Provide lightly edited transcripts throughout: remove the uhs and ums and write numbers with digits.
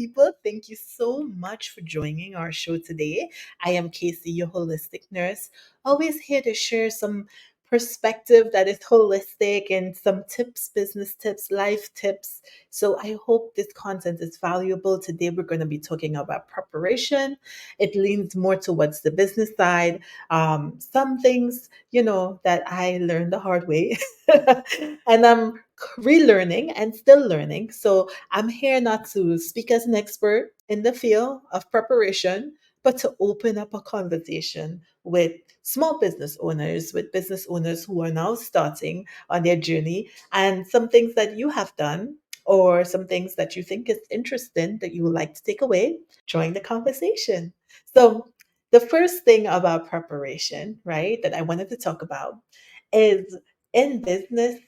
people. Thank you so much for joining our show today. I am Casey, your holistic nurse, always here to share some perspective that is holistic and some tips, business tips, life tips. So I hope this content is valuable. Today, we're going to be talking about preparation. It leans more towards the business side. Some things, that I learned the hard way. And I'm relearning and still learning. So I'm here not to speak as an expert in the field of preparation, but to open up a conversation with small business owners, with business owners who are now starting on their journey, and some things that you have done or some things that you think is interesting that you would like to take away, join the conversation. So the first thing about preparation, right, that I wanted to talk about is in business,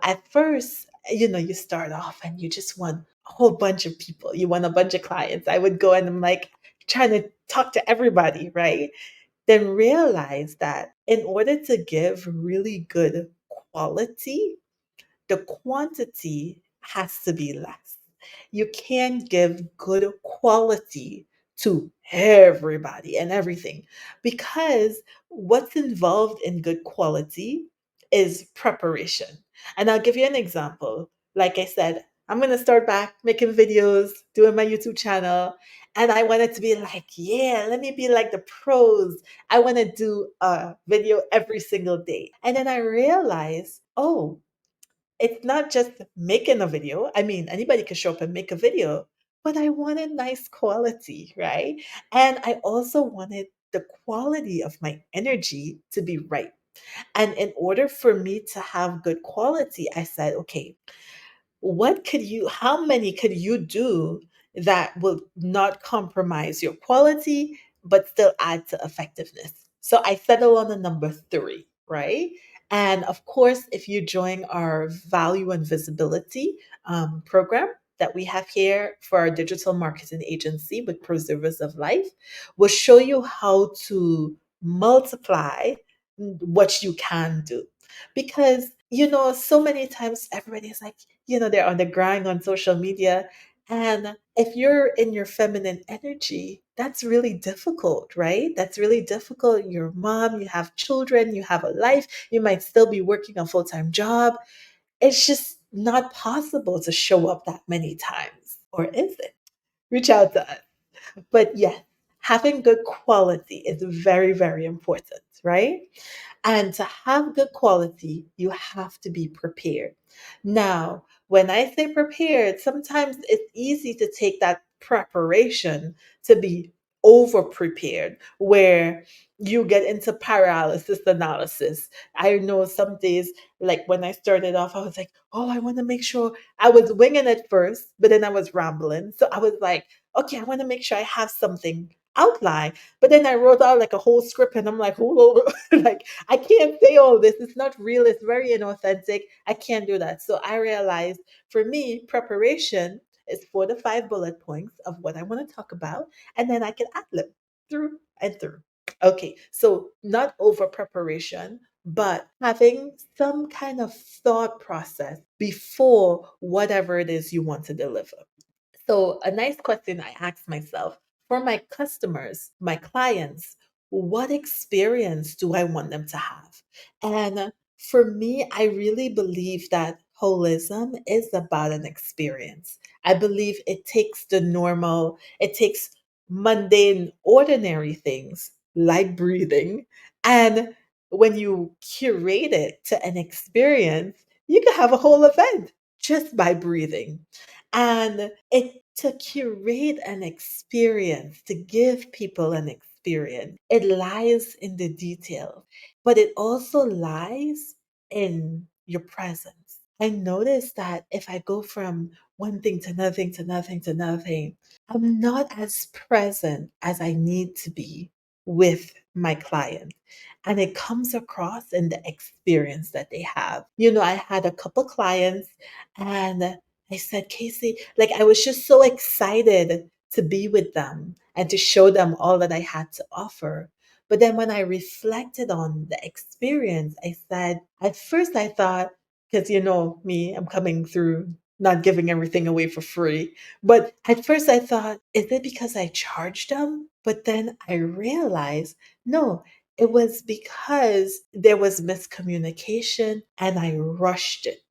at first, you start off and you just want a whole bunch of people. You want a bunch of clients. I would go and I'm like trying to talk to everybody, right? Then realize that in order to give really good quality, the quantity has to be less. You can't give good quality to everybody and everything because what's involved in good quality is preparation. And I'll give you an example. Like I said, I'm going to start back making videos, doing my YouTube channel. And I want it to be like, yeah, let me be like the pros. I want to do a video every single day. And then I realized, oh, it's not just making a video. I mean, anybody can show up and make a video, but I wanted nice quality, right? And I also wanted the quality of my energy to be right. And in order for me to have good quality, I said, okay, how many could you do that will not compromise your quality, but still add to effectiveness? So I settled on the number three, right? And of course, if you join our value and visibility program that we have here for our digital marketing agency with Preservers of Life, we'll show you how to multiply what you can do. Because, so many times everybody's like, they're on the grind on social media. And if you're in your feminine energy, that's really difficult, right? That's really difficult. You're a mom, you have children, you have a life, you might still be working a full time job. It's just not possible to show up that many times. Or is it? Reach out to us. But yes, having good quality is very, very important, right? And to have good quality, you have to be prepared. Now, when I say prepared, sometimes it's easy to take that preparation to be over prepared, where you get into paralysis analysis. I know some days, like when I started off, I was like, oh, I want to make sure I was winging it first, but then I was rambling. So I was like, okay, I want to make sure I have something outlined. But then I wrote out like a whole script and I'm like, oh, like I can't say all this. It's not real. It's very inauthentic. I can't do that. So I realized for me, preparation is 4 to 5 bullet points of what I want to talk about. And then I can ad lib through and through. Okay. So not over preparation, but having some kind of thought process before whatever it is you want to deliver. So, a nice question I ask myself for my customers, my clients, what experience do I want them to have? And for me, I really believe that holism is about an experience. I believe it takes mundane, ordinary things like breathing. And when you curate it to an experience, you can have a whole event just by breathing. And it to curate an experience, to give people an experience, it lies in the detail, but it also lies in your presence. I notice that if I go from one thing to nothing to nothing to nothing, I'm not as present as I need to be with my client. And it comes across in the experience that they have. I had a couple clients and I said, Casey, like I was just so excited to be with them and to show them all that I had to offer. But then when I reflected on the experience, I said, at first I thought, because me, I'm coming through not giving everything away for free. But at first I thought, is it because I charged them? But then I realized, no, it was because there was miscommunication and I rushed it.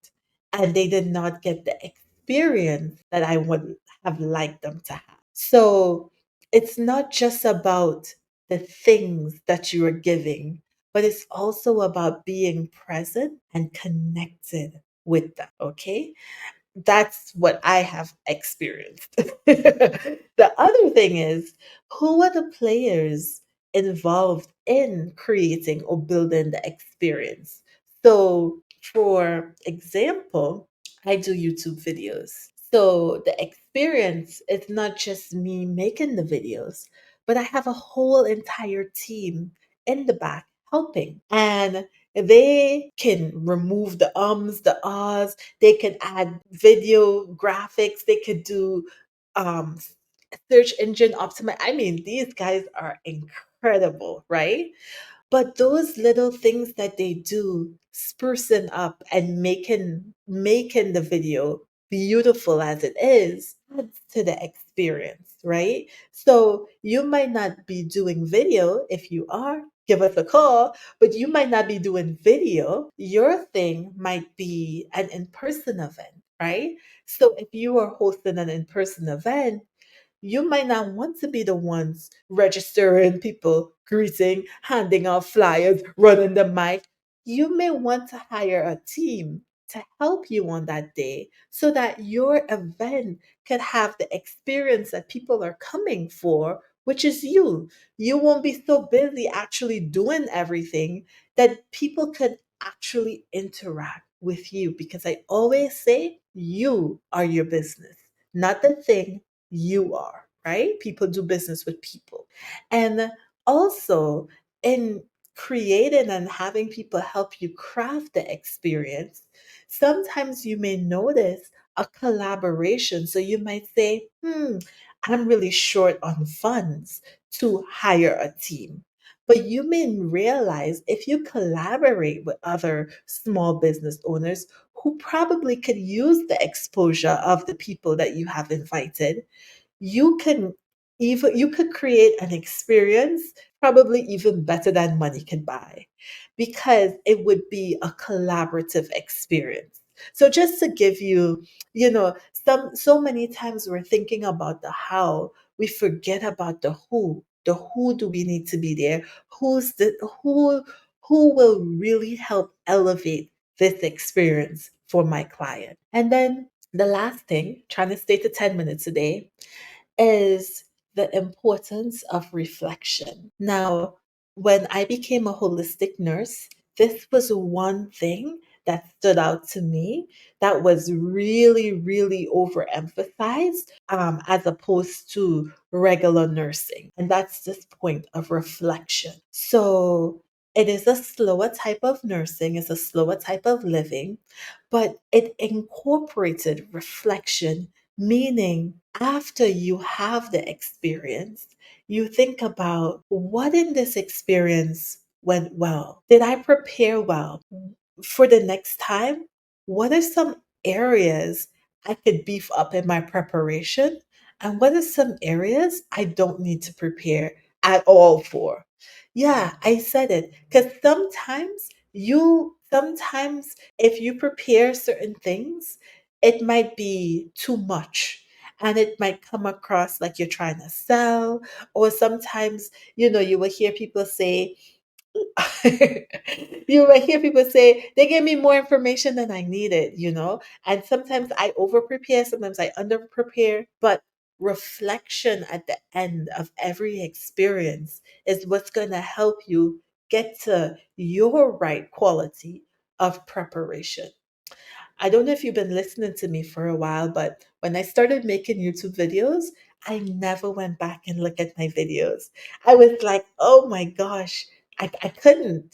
And they did not get the experience that I would have liked them to have. So it's not just about the things that you are giving, but it's also about being present and connected with them. Okay. That's what I have experienced. The other thing is, who are the players involved in creating or building the experience? So, for example, I do YouTube videos. So, the experience is not just me making the videos, but I have a whole entire team in the back helping. And they can remove the ums, the ahs, they can add video graphics. They could do um, search engine optimize. I mean, these guys are incredible, right? But those little things that they do, sprucing up and making the video beautiful as it is, adds to the experience, right? So you might not be doing video. If you are, give us a call, but you might not be doing video. Your thing might be an in-person event, right? So if you are hosting an in-person event, you might not want to be the ones registering people, greeting, handing out flyers, running the mic. You may want to hire a team to help you on that day so that your event could have the experience that people are coming for, which is you. You won't be so busy actually doing everything that people could actually interact with you, because I always say you are your business, not the thing, you are, right? People do business with people. And also, in creating and having people help you craft the experience, sometimes you may notice a collaboration. So you might say, I'm really short on funds to hire a team. But you may realize if you collaborate with other small business owners who probably could use the exposure of the people that you have invited, you can you could create an experience probably even better than money can buy, because it would be a collaborative experience. So just to give you, so many times we're thinking about the how, we forget about the who. The who do we need to be there? Who's the who will really help elevate this experience for my client? And then the last thing, trying to stay to 10 minutes a day, is the importance of reflection. Now, when I became a holistic nurse, this was one thing that stood out to me that was really, really overemphasized as opposed to regular nursing. And that's this point of reflection. So it is a slower type of nursing, it's a slower type of living, but it incorporated reflection. Meaning, after you have the experience, you think about what in this experience went well. Did I prepare well? For the next time, what are some areas I could beef up in my preparation? And what are some areas I don't need to prepare at all for? Yeah, I said it. Because sometimes if you prepare certain things, it might be too much. And it might come across like you're trying to sell, or sometimes, you will hear people say, you might hear people say they gave me more information than I needed. And sometimes I over prepare, sometimes I under prepare, but reflection at the end of every experience is what's going to help you get to your right quality of preparation. I don't know if you've been listening to me for a while, but when I started making YouTube videos, I never went back and looked at my videos. I was like, oh my gosh, I couldn't.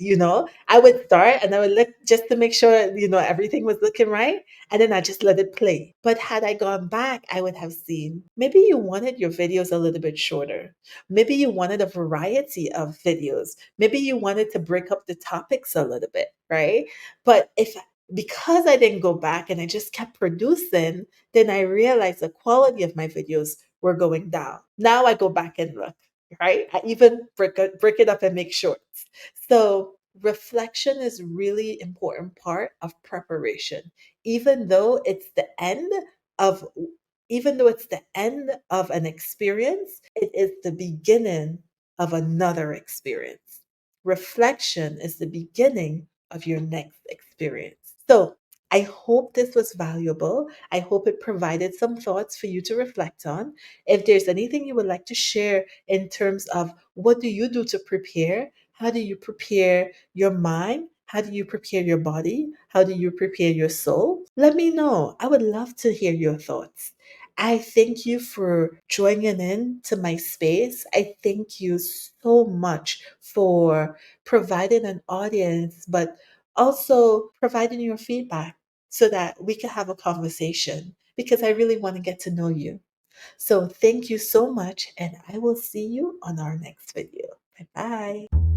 I would start and I would look just to make sure, everything was looking right. And then I just let it play. But had I gone back, I would have seen maybe you wanted your videos a little bit shorter. Maybe you wanted a variety of videos. Maybe you wanted to break up the topics a little bit, right? But if because I didn't go back and I just kept producing, then I realized the quality of my videos were going down. Now I go back and look, right? I even break it up and make shorts. So reflection is really important part of preparation, even though it's the end of even though it's the end of an experience, it is the beginning of another experience. Reflection is the beginning of your next experience. So, I hope this was valuable. I hope it provided some thoughts for you to reflect on. If there's anything you would like to share in terms of what do you do to prepare? How do you prepare your mind? How do you prepare your body? How do you prepare your soul? Let me know. I would love to hear your thoughts. I thank you for joining in to my space. I thank you so much for providing an audience, but also providing your feedback so that we can have a conversation because I really want to get to know you. So thank you so much, and I will see you on our next video. Bye bye.